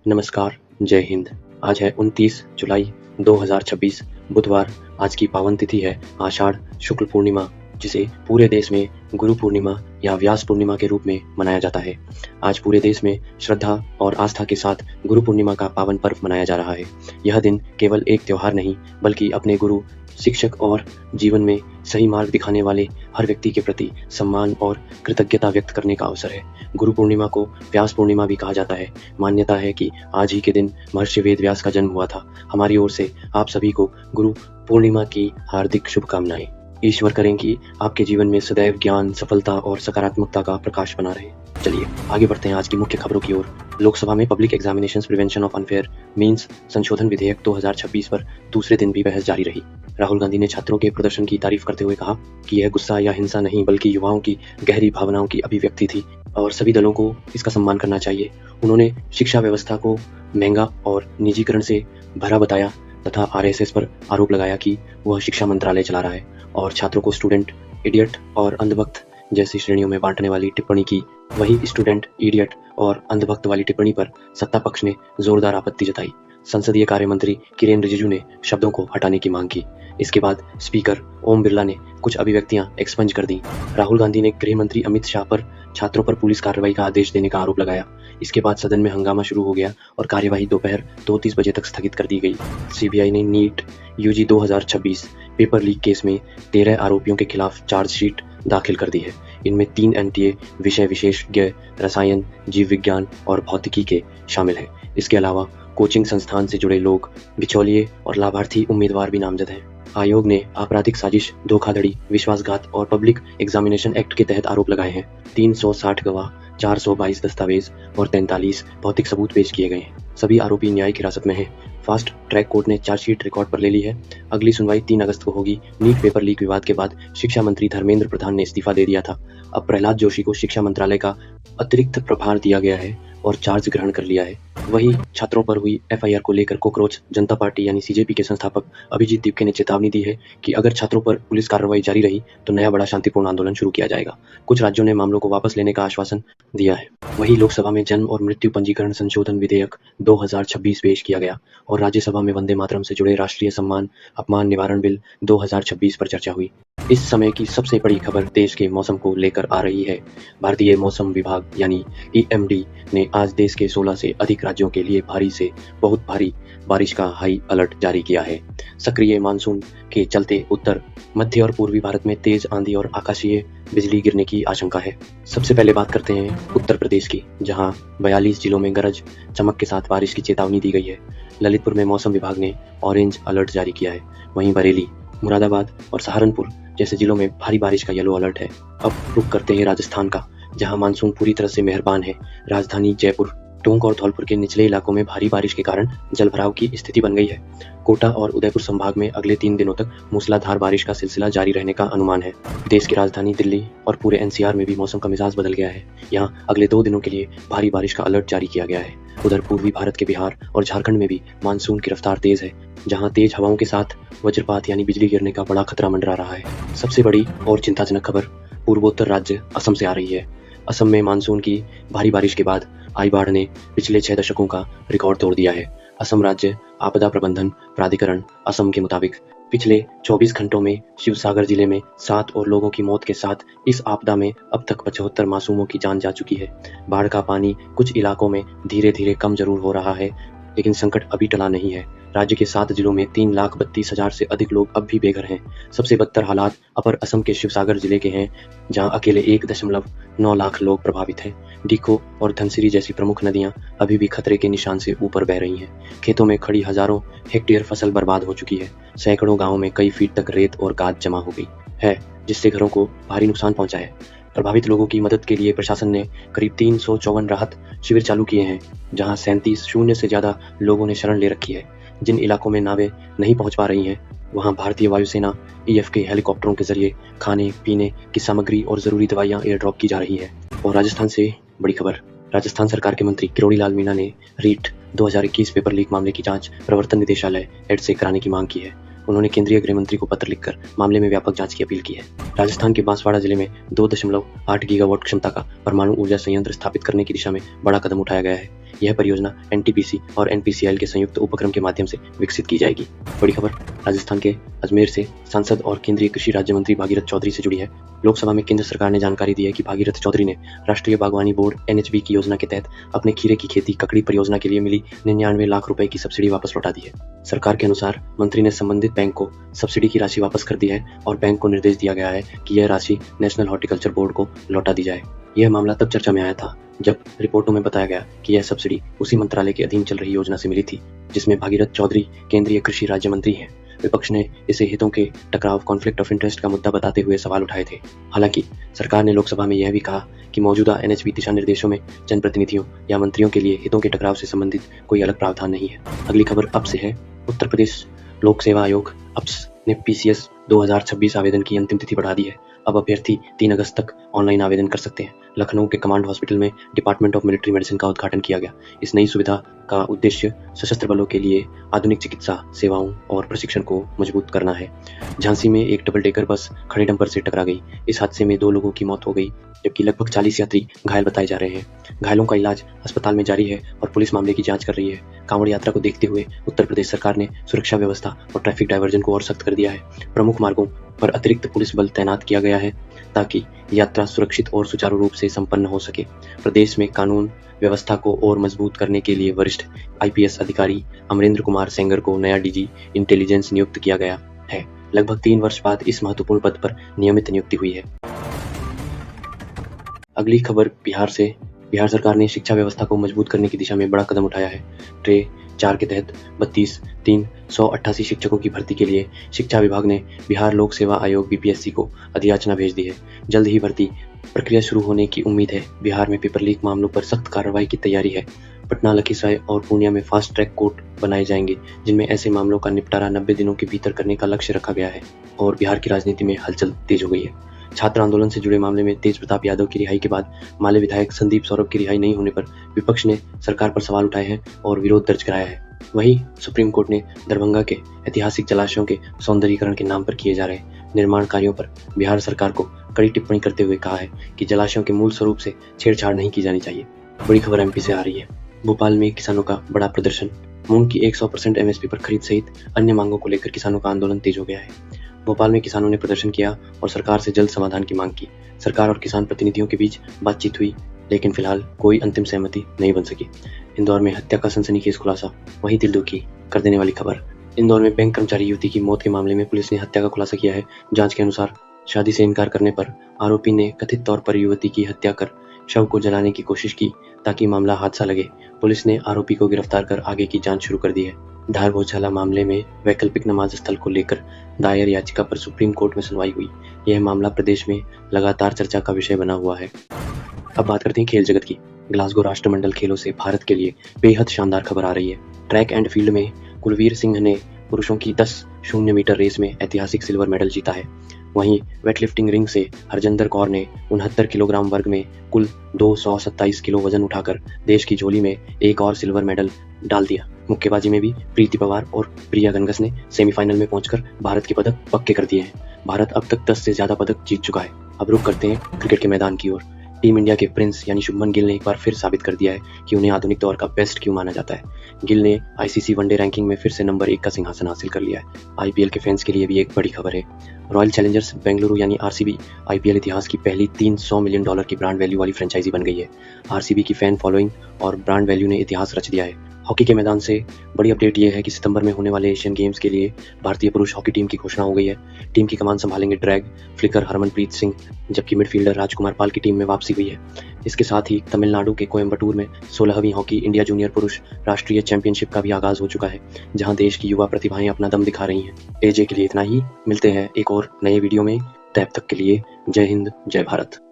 नमस्कार, जय हिंद। आज है 29 जुलाई 2026 बुधवार। आज की पावन तिथि है आषाढ़ शुक्ल पूर्णिमा, जिसे पूरे देश में गुरु पूर्णिमा या व्यास पूर्णिमा के रूप में मनाया जाता है। आज पूरे देश में श्रद्धा और आस्था के साथ गुरु पूर्णिमा का पावन पर्व मनाया जा रहा है। यह दिन केवल एक त्योहार नहीं, बल्कि अपने गुरु, शिक्षक और जीवन में सही मार्ग दिखाने वाले हर व्यक्ति के प्रति सम्मान और कृतज्ञता व्यक्त करने का अवसर है। गुरु पूर्णिमा को व्यास पूर्णिमा भी कहा जाता है। मान्यता है कि आज ही के दिन महर्षि वेद व्यास का जन्म हुआ था। हमारी ओर से आप सभी को गुरु पूर्णिमा की हार्दिक शुभकामनाएं। ईश्वर करें कि आपके जीवन में सदैव ज्ञान, सफलता और सकारात्मकता का प्रकाश बना रहे। चलिए आगे बढ़ते हैं आज की मुख्य खबरों की ओर। लोकसभा में public examinations prevention of unfair means संशोधन विधेयक 2026 पर दूसरे दिन भी बहस जारी रही। राहुल गांधी ने छात्रों के प्रदर्शन की तारीफ करते हुए कहा कि यह गुस्सा या हिंसा नहीं, बल्कि युवाओं की गहरी भावनाओं की अभिव्यक्ति थी और सभी दलों को इसका सम्मान करना चाहिए। उन्होंने शिक्षा व्यवस्था को महंगा और निजीकरण से भरा बताया तथा आरएसएस पर आरोप लगाया कि वह शिक्षा मंत्रालय चला रहा है और छात्रों को स्टूडेंट, इडियट और अंधभक्त जैसी श्रेणियों में बांटने वाली टिप्पणी की। वही स्टूडेंट, इडियट और अंधभक्त वाली टिप्पणी पर सत्ता पक्ष ने जोरदार आपत्ति जताई। संसदीय कार्य मंत्री किरेन रिजिजू ने शब्दों को हटाने की मांग की। इसके बाद स्पीकर ओम बिरला ने कुछ अभिव्यक्तियां एक्सपंज कर दी। राहुल गांधी ने गृह मंत्री अमित शाह पर छात्रों पर पुलिस कार्रवाई का आदेश देने का आरोप लगाया। इसके बाद सदन में हंगामा शुरू हो गया और कार्यवाही दोपहर 2:30 बजे तक स्थगित कर दी गई। सीबीआई ने NEET UG 2026 paper leak case में 13 आरोपियों के खिलाफ चार्जशीट दाखिल कर दी है। इनमें 3 एनटीए विषय विशेषज्ञ रसायन, जीव विज्ञान और भौतिकी के शामिल हैं। इसके अलावा कोचिंग संस्थान से जुड़े लोग, बिचौलिए और लाभार्थी उम्मीदवार भी नामजद हैं। आयोग ने आपराधिक साजिश, धोखाधड़ी, विश्वासघात और पब्लिक एग्जामिनेशन एक्ट के तहत आरोप लगाए हैं। 360 गवाह, 422 दस्तावेज और 43 भौतिक सबूत पेश किए गए हैं। सभी आरोपी न्यायिक हिरासत में हैं। फास्ट ट्रैक कोर्ट ने चार्जशीट रिकॉर्ड पर ले ली है। अगली सुनवाई 3 अगस्त को होगी। नीट पेपर लीक विवाद के बाद शिक्षा मंत्री धर्मेंद्र प्रधान ने इस्तीफा दे दिया था। अब प्रहलाद जोशी को शिक्षा मंत्रालय का अतिरिक्त प्रभार दिया गया है और चार्ज ग्रहण कर लिया है। वही छात्रों पर हुई एफआईआर को लेकर कॉकरोच जनता पार्टी यानी सीजेपी के संस्थापक अभिजीत दीपके ने चेतावनी दी है कि अगर छात्रों पर पुलिस कार्रवाई जारी रही तो नया बड़ा शांतिपूर्ण आंदोलन शुरू किया जाएगा। कुछ राज्यों ने मामलों को वापस लेने का आश्वासन दिया है। वही लोकसभा में जन्म और मृत्यु पंजीकरण संशोधन विधेयक 2026 पेश किया गया और राज्यसभा में वंदे मातरम से जुड़े राष्ट्रीय सम्मान अपमान निवारण बिल 2026 पर चर्चा हुई। इस समय की सबसे बड़ी खबर देश के मौसम को लेकर आ रही है। भारतीय मौसम विभाग यानी ईएमडी ने आज देश के 16 से अधिक राज्यों के लिए भारी से बहुत भारी बारिश का हाई अलर्ट जारी किया है। सक्रिय मानसून के चलते उत्तर, मध्य और पूर्वी भारत में तेज आंधी और आकाशीय बिजली गिरने की आशंका है। सबसे पहले बात करते हैं उत्तर प्रदेश की, जहां 42 जिलों में गरज चमक के साथ बारिश की चेतावनी दी गई है। ललितपुर में मौसम विभाग ने ऑरेंज अलर्ट जारी किया है। वहीं बरेली, मुरादाबाद और सहारनपुर जैसे जिलों में भारी बारिश का येलो अलर्ट है। अब रुक करते हैं राजस्थान का, जहां मानसून पूरी तरह से मेहरबान है। राजधानी जयपुर, टोंक और धौलपुर के निचले इलाकों में भारी बारिश के कारण जलभराव की स्थिति बन गई है। कोटा और उदयपुर संभाग में अगले 3 दिनों तक मूसलाधार बारिश का सिलसिला जारी रहने का अनुमान है। देश की राजधानी दिल्ली और पूरे एनसीआर में भी मौसम का मिजाज बदल गया है। यहाँ अगले 2 दिनों के लिए भारी बारिश का अलर्ट जारी किया गया है। उधर पूर्वी भारत के बिहार और झारखंड में भी मानसून की रफ्तार तेज है, जहां तेज हवाओं के साथ वज्रपात यानी बिजली गिरने का बड़ा खतरा मंडरा रहा है। सबसे बड़ी और चिंताजनक खबर पूर्वोत्तर राज्य असम से आ रही है। असम में मानसून की भारी बारिश के बाद आई बाढ़ ने पिछले 6 दशकों का रिकॉर्ड तोड़ दिया है। असम राज्य आपदा प्रबंधन प्राधिकरण असम के मुताबिक पिछले 24 घंटों में शिवसागर जिले में 7 और लोगों की मौत के साथ इस आपदा में अब तक 75 मासूमों की जान जा चुकी है। बाढ़ का पानी कुछ इलाकों में धीरे धीरे कम जरूर हो रहा है, लेकिन संकट अभी टला नहीं है। राज्य के 7 जिलों में 3,32,000 से अधिक लोग अब भी बेघर हैं। सबसे बदतर हालात अपर असम के शिवसागर जिले के हैं, जहां अकेले 1.9 लाख लोग प्रभावित हैं। डीको और धनसिरी जैसी प्रमुख नदियां अभी भी खतरे के निशान से ऊपर बह रही हैं। खेतों में खड़ी हजारों हेक्टेयर फसल बर्बाद हो चुकी है। सैकड़ों गाँवों में कई फीट तक रेत और गाद जमा हो गई है, जिससे घरों को भारी नुकसान पहुंचा है। प्रभावित लोगों की मदद के लिए प्रशासन ने करीब 354 राहत शिविर चालू किए हैं, जहां 37 शून्य से ज्यादा लोगों ने शरण ले रखी है। जिन इलाकों में नावें नहीं पहुंच पा रही हैं, वहां भारतीय वायुसेना ईएफ के हेलीकॉप्टरों के जरिए खाने पीने की सामग्री और जरूरी दवाइयां एयर ड्रॉप की जा रही है। और राजस्थान से बड़ी खबर, राजस्थान सरकार के मंत्री किरोड़ी लाल मीणा ने रीट 2021 पेपर लीक मामले की जांच प्रवर्तन निदेशालय एड से कराने की मांग की है। उन्होंने केंद्रीय गृह मंत्री को पत्र लिखकर मामले में व्यापक जांच की अपील की है। राजस्थान के बांसवाड़ा जिले में 2.8 गीगावाट क्षमता का परमाणु ऊर्जा संयंत्र स्थापित करने की दिशा में बड़ा कदम उठाया गया है। यह परियोजना एनटीपीसी और एनपीसीआईएल के संयुक्त उपक्रम के माध्यम से विकसित की जाएगी। बड़ी खबर राजस्थान के अजमेर से सांसद और केंद्रीय कृषि राज्य मंत्री भागीरथ चौधरी से जुड़ी है। लोकसभा में केंद्र सरकार ने जानकारी दी है कि भागीरथ चौधरी ने राष्ट्रीय बागवानी बोर्ड एनएचबी की योजना के तहत अपने खीरे की खेती ककड़ी परियोजना के लिए मिली 99 लाख रुपए की सब्सिडी वापस लौटा दी है। सरकार के अनुसार मंत्री ने संबंधित बैंक को सब्सिडी की राशि वापस कर दी है और बैंक को निर्देश दिया गया है कि यह राशि नेशनल हॉर्टिकल्चर बोर्ड को लौटा दी जाए। यह मामला तब चर्चा में आया था जब रिपोर्टों में बताया गया कि यह सब्सिडी उसी मंत्रालय के अधीन चल रही योजना से मिली थी जिसमें भागीरथ चौधरी केंद्रीय कृषि राज्य मंत्री हैं। विपक्ष ने इसे हितों के टकराव कॉन्फ्लिक्ट ऑफ इंटरेस्ट का मुद्दा बताते हुए सवाल उठाए थे। हालांकि सरकार ने लोकसभा में यह भी कहा कि मौजूदा एनएचबी दिशा निर्देशों में जनप्रतिनिधियों या मंत्रियों के लिए हितों के टकराव से संबंधित कोई अलग प्रावधान नहीं है। अगली खबर अब से है। उत्तर प्रदेश लोक सेवा आयोग अप्स ने पीसीएस 2026 आवेदन की अंतिम तिथि बढ़ा दी है। अब अभ्यर्थी 3 अगस्त तक ऑनलाइन आवेदन कर सकते हैं। लखनऊ के कमांड हॉस्पिटल में डिपार्टमेंट ऑफ मिलिट्री मेडिसिन का उद्घाटन किया गया। इस नई सुविधा का उद्देश्य सशस्त्र बलों के लिए आधुनिक चिकित्सा सेवाओं और प्रशिक्षण को मजबूत करना है। झांसी में एक डबल डेकर बस खड़े डंपर से टकरा गई। इस हादसे में 2 लोगों की मौत हो गई जबकि लगभग 40 यात्री घायल बताए जा रहे हैं। घायलों का इलाज अस्पताल में जारी है और पुलिस मामले की जांच कर रही है। कांवड़ यात्रा को देखते हुए उत्तर प्रदेश सरकार ने सुरक्षा व्यवस्था और ट्रैफिक डायवर्जन को और सख्त कर दिया है। प्रमुख मार्गों पर अतिरिक्त पुलिस बल तैनात किया गया है ताकि यात्रा सुरक्षित और सुचारू रूप से संपन्न हो सके। प्रदेश में कानून व्यवस्था को और मजबूत करने के लिए वरिष्ठ आईपीएस अधिकारी अमरेंद्र कुमार सेंगर को नया डीजी इंटेलिजेंस नियुक्त किया गया है। लगभग 3 वर्ष बाद इस महत्वपूर्ण पद पर नियमित नियुक्ति हुई है। अगली खबर बिहार से। बिहार सरकार ने शिक्षा व्यवस्था को मजबूत करने की दिशा में बड़ा कदम उठाया है। ट्रे 4 के तहत 32,388 शिक्षकों की भर्ती के लिए शिक्षा विभाग ने बिहार लोक सेवा आयोग बीपीएससी को अधियाचना भेज दी है। जल्द ही भर्ती प्रक्रिया शुरू होने की उम्मीद है। बिहार में पेपर लीक मामलों पर सख्त कार्रवाई की तैयारी है। पटना, लखीसराय और पूर्णिया में फास्ट ट्रैक कोर्ट बनाए जाएंगे जिनमें ऐसे मामलों का निपटारा 90 दिनों के भीतर करने का लक्ष्य रखा गया है। और बिहार की राजनीति में हलचल तेज हो गई है। छात्र आंदोलन से जुड़े मामले में तेज प्रताप यादव की रिहाई के बाद माले विधायक संदीप सौरभ की रिहाई नहीं होने पर विपक्ष ने सरकार पर सवाल उठाए हैं और विरोध दर्ज कराया है। वहीं सुप्रीम कोर्ट ने दरभंगा के ऐतिहासिक जलाशयों के सौंदर्यीकरण के नाम पर किए जा रहे निर्माण कार्यों पर बिहार सरकार को कड़ी टिप्पणी करते हुए कहा है कि जलाशयों के मूल स्वरूप से छेड़छाड़ नहीं की जानी चाहिए। बड़ी खबर एमपी से आ रही है। भोपाल में किसानों का बड़ा प्रदर्शन। मूंग की 100% एमएसपी पर खरीद सहित अन्य मांगों को लेकर किसानों का आंदोलन तेज हो गया है। भोपाल में किसानों ने प्रदर्शन किया और सरकार से जल्द समाधान की मांग की। सरकार और किसान प्रतिनिधियों के बीच बातचीत हुई लेकिन फिलहाल कोई अंतिम सहमति नहीं बन सकी। इंदौर में हत्या का सनसनीखेज खुलासा। वहीं दिल दुखी कर देने वाली खबर। इंदौर में बैंक कर्मचारी युवती की मौत के मामले में पुलिस ने हत्या का खुलासा किया है। जांच के अनुसार शादी से इनकार करने पर आरोपी ने कथित तौर पर युवती की हत्या कर शव को जलाने की कोशिश की ताकि मामला हादसा लगे। पुलिस ने आरोपी को गिरफ्तार कर आगे की जांच शुरू कर दी है। धार गौशाला मामले में वैकल्पिक नमाज स्थल को लेकर दायर याचिका पर सुप्रीम कोर्ट में सुनवाई हुई। यह मामला प्रदेश में लगातार चर्चा का विषय बना हुआ है। अब बात करते हैं खेल जगत की। ग्लासगो राष्ट्रमंडल खेलों से भारत के लिए बेहद शानदार खबर आ रही है। ट्रैक एंड फील्ड में कुलवीर सिंह ने पुरुषों की 10 मीटर रेस में ऐतिहासिक सिल्वर मेडल जीता है। वहीं वेटलिफ्टिंग रिंग से हरजिंदर कौर ने 69 किलोग्राम वर्ग में कुल 227 किलो वजन उठाकर देश की झोली में एक और सिल्वर मेडल डाल दिया। मुक्केबाजी में भी प्रीति पवार और प्रिया गनगस ने सेमीफाइनल में पहुंचकर भारत के पदक पक्के कर दिए हैं। भारत अब तक 10 से ज्यादा पदक जीत चुका है। अब रुख करते हैं क्रिकेट के मैदान की ओर। टीम इंडिया के प्रिंस यानी शुभमन गिल ने एक बार फिर साबित कर दिया है कि उन्हें आधुनिक दौर का बेस्ट क्यों माना जाता है। गिल ने आईसीसी वनडे रैंकिंग में फिर से नंबर 1 का सिंहासन हासिल कर लिया है। आईपीएल के फैंस के लिए भी एक बड़ी खबर है। रॉयल चैलेंजर्स बेंगलुरु यानी आरसीबी आईपीएल इतिहास की पहली $300 मिलियन की ब्रांड वैल्यू वाली फ्रेंचाइजी बन गई है। आरसीबी की फैन फॉलोइंग और ब्रांड वैल्यू ने इतिहास रच दिया है। हॉकी के मैदान से बड़ी अपडेट ये है कि सितंबर में होने वाले एशियन गेम्स के लिए भारतीय पुरुष हॉकी टीम की घोषणा हो गई है। टीम की कमान संभालेंगे ड्रैग फ्लिकर हरमनप्रीत सिंह, जबकि मिडफील्डर राजकुमार पाल की टीम में वापसी हुई है। इसके साथ ही तमिलनाडु के कोयम्बटूर में 16वीं हॉकी इंडिया जूनियर पुरुष राष्ट्रीय चैंपियनशिप का भी आगाज हो चुका है, जहां देश की युवा प्रतिभाएं अपना दम दिखा रही हैं। एजे के लिए इतना ही। मिलते हैं एक और नए वीडियो में। तब तक के लिए जय हिंद, जय भारत।